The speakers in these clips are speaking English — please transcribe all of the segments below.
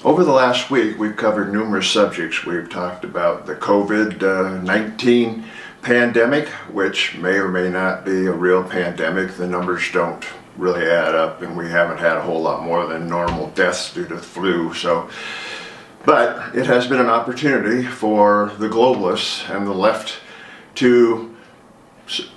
Over the last week, we've covered numerous subjects. We've talked about the COVID-19 pandemic, which may or may not be a real pandemic. The numbers don't really add up, and we haven't had a whole lot more than normal deaths due to flu. But it has been an opportunity for the globalists and the left to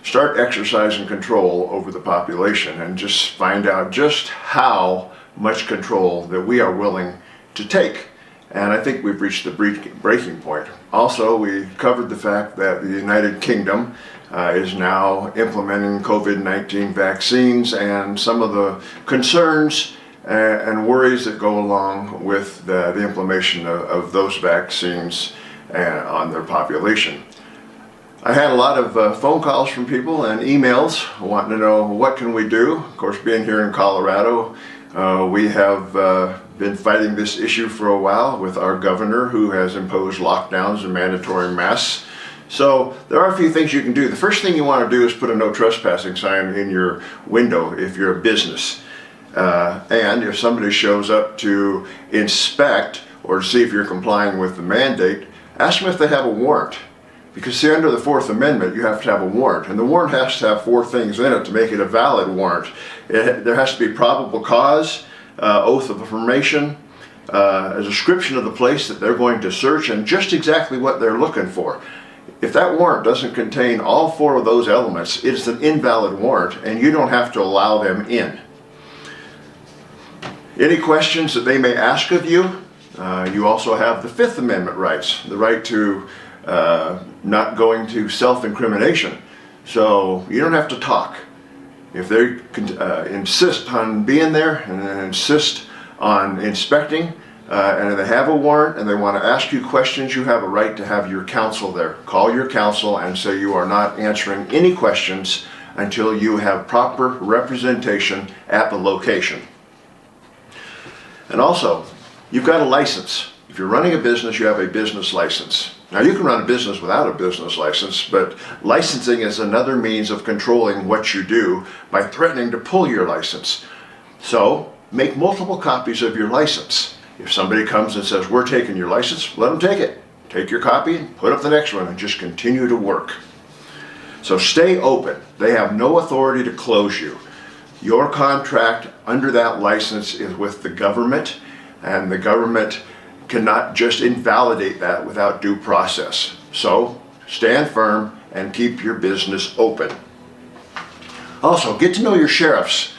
start exercising control over the population and just find out just how much control that we are willing to take. And I think we've reached the breaking point. Also, we covered the fact that the United Kingdom is now implementing COVID-19 vaccines and some of the concerns and worries that go along with the implementation of those vaccines on their population. I had a lot of phone calls from people and emails wanting to know what can we do. Of course, being here in Colorado, we have been fighting this issue for a while with our governor, who has imposed lockdowns and mandatory masks. So there are a few things you can do. The first thing you want to do is put a no trespassing sign in your window if you're a business. And if somebody shows up to inspect or to see if you're complying with the mandate, ask them if they have a warrant. Because see, under the Fourth Amendment, you have to have a warrant, and the warrant has to have 4 things in it to make it a valid warrant. There has to be probable cause, oath of affirmation, a description of the place that they're going to search, and just exactly what they're looking for. If that warrant doesn't contain all 4 of those elements, it's an invalid warrant, and you don't have to allow them in. Any questions that they may ask of you, you also have the Fifth Amendment rights, the right to not going to self-incrimination. So you don't have to talk. If they insist on being there and insist on inspecting, and they have a warrant and they want to ask you questions, you have a right to have your counsel there. Call your counsel and say you are not answering any questions until you have proper representation at the location. And also, you've got a license. If you're running a business, you have a business license. Now, you can run a business without a business license, but licensing is another means of controlling what you do by threatening to pull your license. So, make multiple copies of your license. If somebody comes and says, we're taking your license, let them take it. Take your copy, put up the next one, and just continue to work. So stay open. They have no authority to close you. Your contract under that license is with the government, and the government cannot just invalidate that without due process. So stand firm and keep your business open. Also, get to know your sheriffs.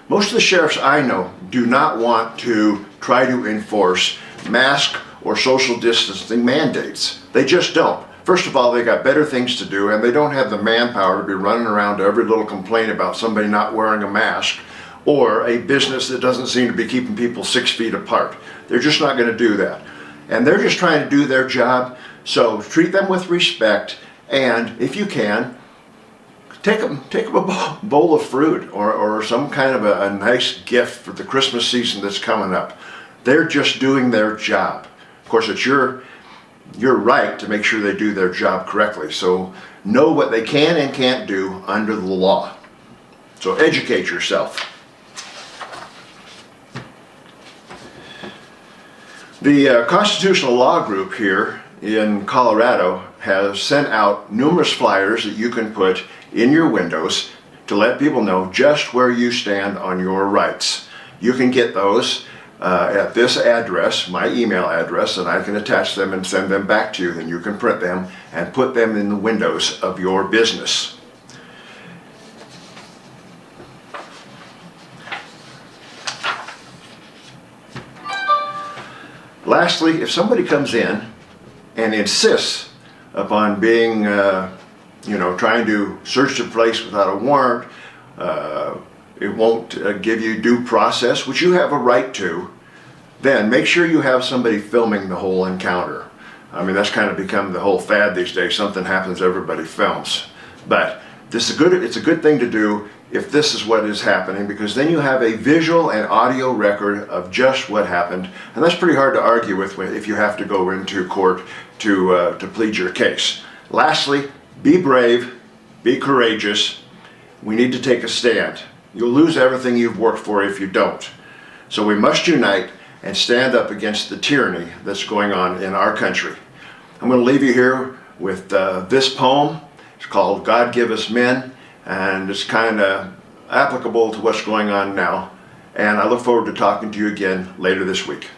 Most of the sheriffs I know do not want to try to enforce mask or social distancing mandates. They just don't. First of all, they got better things to do, and they don't have the manpower to be running around to every little complaint about somebody not wearing a mask or a business that doesn't seem to be keeping people 6 feet apart. They're just not going to do that. And they're just trying to do their job, so treat them with respect, and if you can, take them a bowl of fruit or some kind of a nice gift for the Christmas season that's coming up. They're just doing their job. Of course, it's your right to make sure they do their job correctly, so know what they can and can't do under the law. So educate yourself. The Constitutional Law Group here in Colorado has sent out numerous flyers that you can put in your windows to let people know just where you stand on your rights. You can get those at this address, my email address, and I can attach them and send them back to you. Then you can print them and put them in the windows of your business. Lastly, if somebody comes in and insists upon being, trying to search the place without a warrant, it won't give you due process, which you have a right to, then make sure you have somebody filming the whole encounter. I mean, that's kind of become the whole fad these days. Something happens, everybody films. But it's a good thing to do if this is what is happening, because then you have a visual and audio record of just what happened, and that's pretty hard to argue with if you have to go into court to plead your case. Lastly, be brave, be courageous. We need to take a stand. You'll lose everything you've worked for if you don't. So we must unite and stand up against the tyranny that's going on in our country. I'm going to leave you here with this poem. It's called God Give Us Men, and it's kind of applicable to what's going on now. And I look forward to talking to you again later this week.